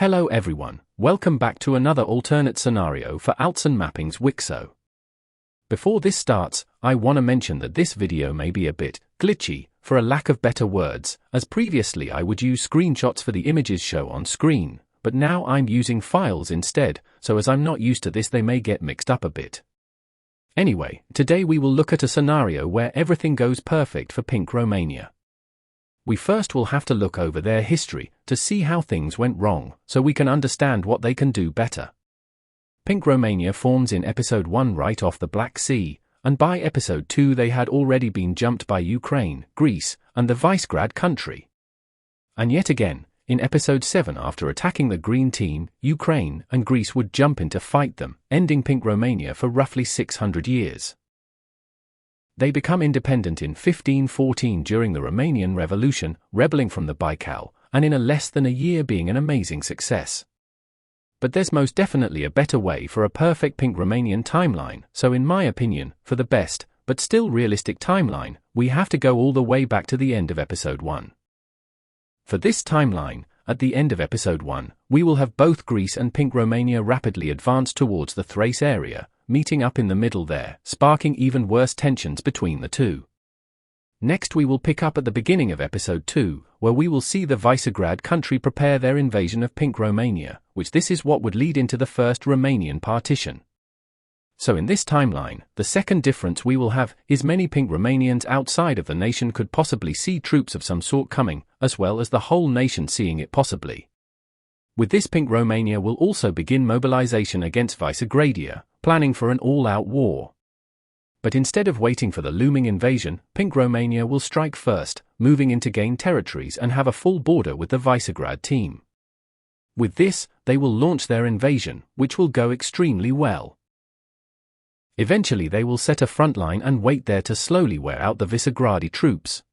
Hello everyone, welcome back to another alternate scenario for Altson Mapping's Wixo. Before this starts, I want to mention that this video may be a bit glitchy, for a lack of better words, as previously I would use screenshots for the images show on screen, but now I'm using files instead, so as I'm not used to this they may get mixed up a bit. Anyway, today we will look at a scenario where everything goes perfect for Pink Romania. We first will have to look over their history to see how things went wrong, so we can understand what they can do better. Pink Romania forms in episode 1 right off the Black Sea, and by episode 2 they had already been jumped by Ukraine, Greece, and the Visegrad country. And yet again, in episode 7 after attacking the Green Team, Ukraine and Greece would jump in to fight them, ending Pink Romania for roughly 600 years. They become independent in 1514 during the Romanian Revolution, rebelling from the Baikal, and in less than a year being an amazing success. But there's most definitely a better way for a perfect Pink Romanian timeline, so in my opinion, for the best, but still realistic timeline, we have to go all the way back to the end of episode 1. For this timeline, at the end of episode 1, we will have both Greece and Pink Romania rapidly advance towards the Thrace area, meeting up in the middle there, sparking even worse tensions between the two. Next we will pick up at the beginning of episode 2, where we will see the Visegrad country prepare their invasion of Pink Romania, which this is what would lead into the first Romanian partition. So in this timeline, the second difference we will have is many Pink Romanians outside of the nation could possibly see troops of some sort coming, as well as the whole nation seeing it possibly. With this Pink Romania will also begin mobilization against Visegradia, planning for an all-out war. But instead of waiting for the looming invasion, Pink Romania will strike first, moving in to gain territories and have a full border with the Visegrad team. With this, they will launch their invasion, which will go extremely well. Eventually they will set a front line and wait there to slowly wear out the Visegradi troops.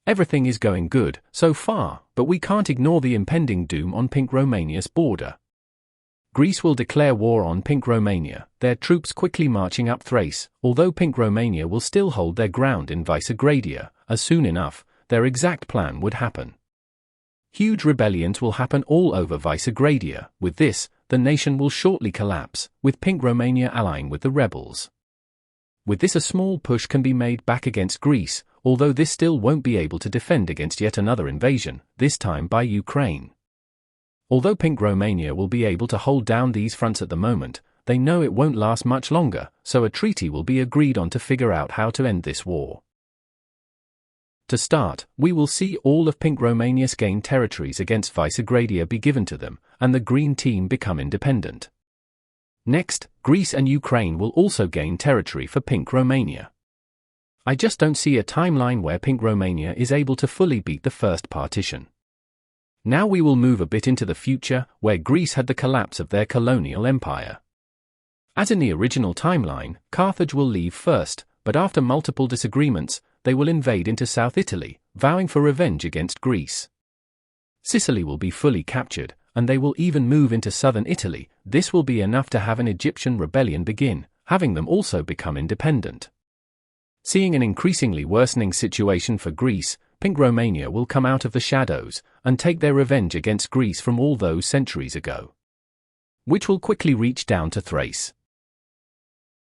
Everything is going good, so far, but we can't ignore the impending doom on Pink Romania's border. Greece will declare war on Pink Romania, their troops quickly marching up Thrace, although Pink Romania will still hold their ground in Visegradia, as soon enough, their exact plan would happen. Huge rebellions will happen all over Visegradia. With this, the nation will shortly collapse, with Pink Romania allying with the rebels. With this a small push can be made back against Greece, although this still won't be able to defend against yet another invasion, this time by Ukraine. Although Pink Romania will be able to hold down these fronts at the moment, they know it won't last much longer, so a treaty will be agreed on to figure out how to end this war. To start, we will see all of Pink Romania's gained territories against Visegradia be given to them, and the Green Team become independent. Next, Greece and Ukraine will also gain territory for Pink Romania. I just don't see a timeline where Pink Romania is able to fully beat the first partition. Now we will move a bit into the future, where Greece had the collapse of their colonial empire. As in the original timeline, Carthage will leave first, but after multiple disagreements, they will invade into South Italy, vowing for revenge against Greece. Sicily will be fully captured, and they will even move into southern Italy. This will be enough to have an Egyptian rebellion begin, having them also become independent. Seeing an increasingly worsening situation for Greece, Pink Romania will come out of the shadows and take their revenge against Greece from all those centuries ago, which will quickly reach down to Thrace.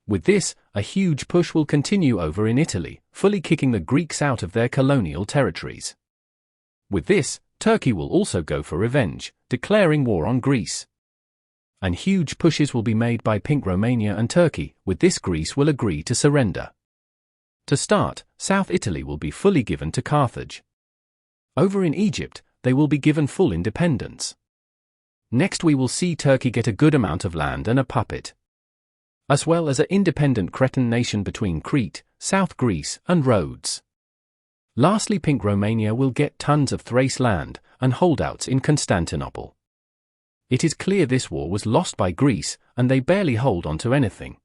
With this, a huge push will continue over in Italy, fully kicking the Greeks out of their colonial territories. With this, Turkey will also go for revenge, declaring war on Greece. And huge pushes will be made by Pink Romania and Turkey. With this, Greece will agree to surrender. To start, South Italy will be fully given to Carthage. Over in Egypt, they will be given full independence. Next we will see Turkey get a good amount of land and a puppet, as well as an independent Cretan nation between Crete, South Greece, and Rhodes. Lastly, Pink Romania will get tons of Thrace land and holdouts in Constantinople. It is clear this war was lost by Greece, and they barely hold on to anything.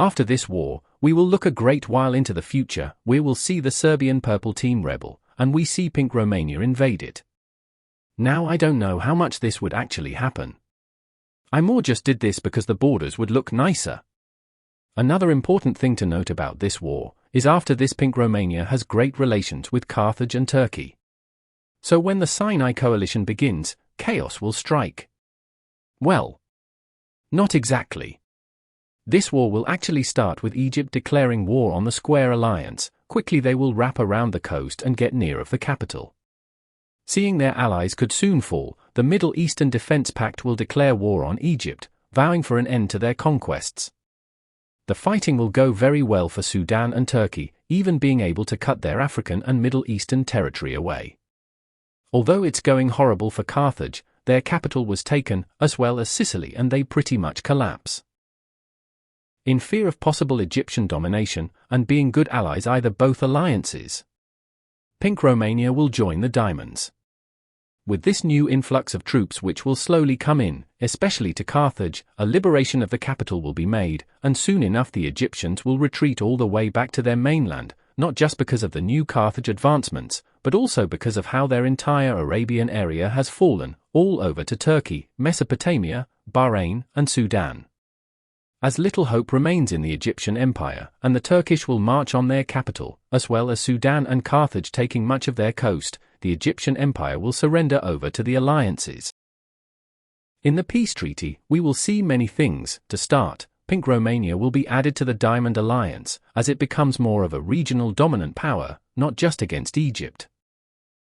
After this war, we will look a great while into the future, where we'll see the Serbian Purple Team rebel, and we see Pink Romania invade it. Now I don't know how much this would actually happen. I more just did this because the borders would look nicer. Another important thing to note about this war is after this Pink Romania has great relations with Carthage and Turkey. So when the Sinai coalition begins, chaos will strike. Well, not exactly. This war will actually start with Egypt declaring war on the Square Alliance. Quickly they will wrap around the coast and get near of the capital. Seeing their allies could soon fall, the Middle Eastern Defense Pact will declare war on Egypt, vowing for an end to their conquests. The fighting will go very well for Sudan and Turkey, even being able to cut their African and Middle Eastern territory away. Although it's going horrible for Carthage, their capital was taken, as well as Sicily, and they pretty much collapse. In fear of possible Egyptian domination, and being good allies either both alliances, Pink Romania will join the Diamonds. With this new influx of troops which will slowly come in, especially to Carthage, a liberation of the capital will be made, and soon enough the Egyptians will retreat all the way back to their mainland, not just because of the new Carthage advancements, but also because of how their entire Arabian area has fallen, all over to Turkey, Mesopotamia, Bahrain, and Sudan. As little hope remains in the Egyptian Empire, and the Turkish will march on their capital, as well as Sudan and Carthage taking much of their coast, the Egyptian Empire will surrender over to the alliances. In the peace treaty, we will see many things. To start, Pink Romania will be added to the Diamond Alliance, as it becomes more of a regional dominant power, not just against Egypt.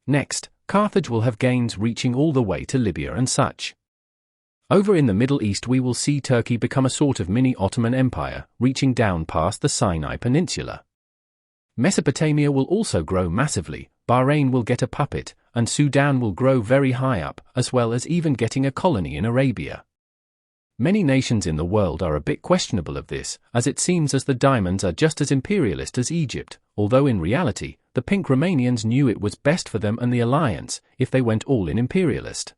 Next, Carthage will have gains reaching all the way to Libya and such. Over in the Middle East we will see Turkey become a sort of mini Ottoman Empire, reaching down past the Sinai Peninsula. Mesopotamia will also grow massively, Bahrain will get a puppet, and Sudan will grow very high up, as well as even getting a colony in Arabia. Many nations in the world are a bit questionable of this, as it seems as the Diamonds are just as imperialist as Egypt, although in reality, the Pink Romanians knew it was best for them and the alliance, if they went all in imperialist.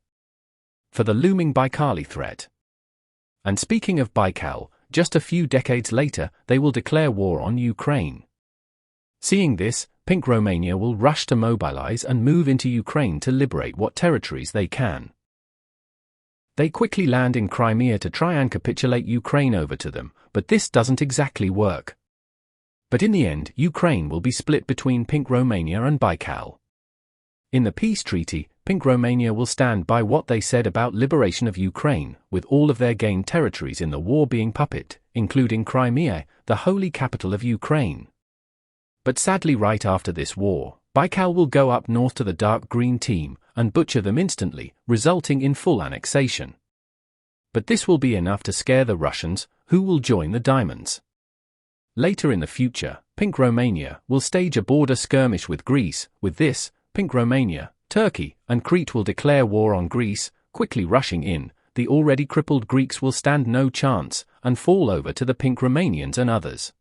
For the looming Baikali threat. And speaking of Baikal, just a few decades later, they will declare war on Ukraine. Seeing this, Pink Romania will rush to mobilize and move into Ukraine to liberate what territories they can. They quickly land in Crimea to try and capitulate Ukraine over to them, but this doesn't exactly work. But in the end, Ukraine will be split between Pink Romania and Baikal. In the peace treaty, Pink Romania will stand by what they said about liberation of Ukraine, with all of their gained territories in the war being puppet, including Crimea, the holy capital of Ukraine. But sadly right after this war, Baikal will go up north to the dark green team, and butcher them instantly, resulting in full annexation. But this will be enough to scare the Russians, who will join the Diamonds. Later in the future, Pink Romania will stage a border skirmish with Greece. With this, Pink Romania, Turkey, and Crete will declare war on Greece, quickly rushing in. The already crippled Greeks will stand no chance, and fall over to the Pink Romanians and others.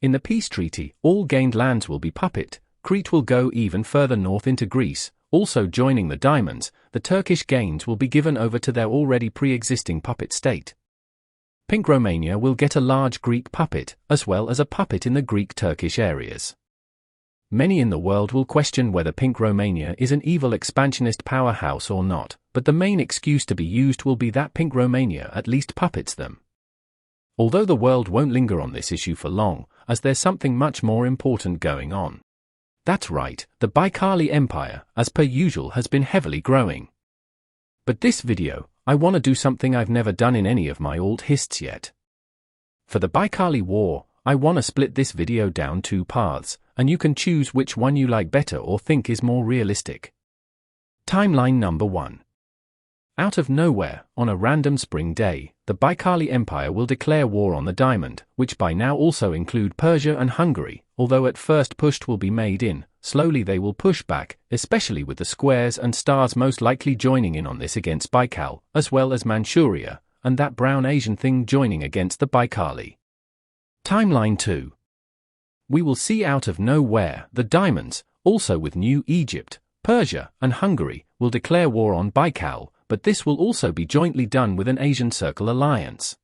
In the peace treaty, all gained lands will be puppet. Crete will go even further north into Greece, also joining the Diamonds. The Turkish gains will be given over to their already pre-existing puppet state. Pink Romania will get a large Greek puppet, as well as a puppet in the Greek-Turkish areas. Many in the world will question whether Pink Romania is an evil expansionist powerhouse or not, but the main excuse to be used will be that Pink Romania at least puppets them. Although the world won't linger on this issue for long, as there's something much more important going on. That's right, the Baikali Empire, as per usual, has been heavily growing. But this video, I want to do something I've never done in any of my alt-hists yet. For the Baikali War, I want to split this video down two paths, and you can choose which one you like better or think is more realistic. Timeline number 1. Out of nowhere, on a random spring day, the Baikali Empire will declare war on the Diamond, which by now also include Persia and Hungary, although at first pushed will be made in, slowly they will push back, especially with the squares and stars most likely joining in on this against Baikal, as well as Manchuria, and that brown Asian thing joining against the Baikali. Timeline 2. We will see out of nowhere, the Diamonds, also with New Egypt, Persia, and Hungary, will declare war on Baikal, but this will also be jointly done with an Asian Circle alliance.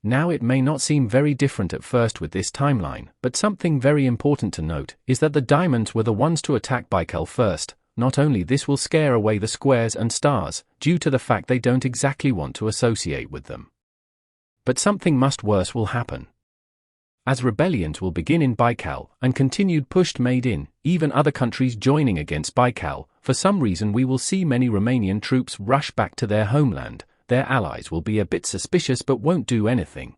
Now it may not seem very different at first with this timeline, but something very important to note is that the Diamonds were the ones to attack Baikal first. Not only this will scare away the squares and stars, due to the fact they don't exactly want to associate with them. But something much worse will happen. as rebellions will begin in Baikal and continued pushed made in, even other countries joining against Baikal. For some reason we will see many Romanian troops rush back to their homeland. Their allies will be a bit suspicious but won't do anything.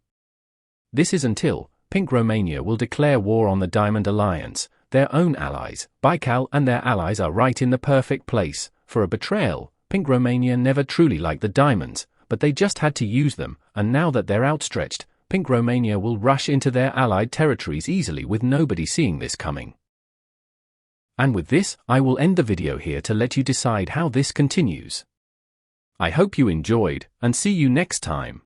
This is until Pink Romania will declare war on the Diamond Alliance, their own allies. Baikal and their allies are right in the perfect place for a betrayal. Pink Romania never truly liked the diamonds, but they just had to use them, and now that they're outstretched, Pink Romania will rush into their allied territories easily with nobody seeing this coming. And with this, I will end the video here to let you decide how this continues. I hope you enjoyed, and see you next time.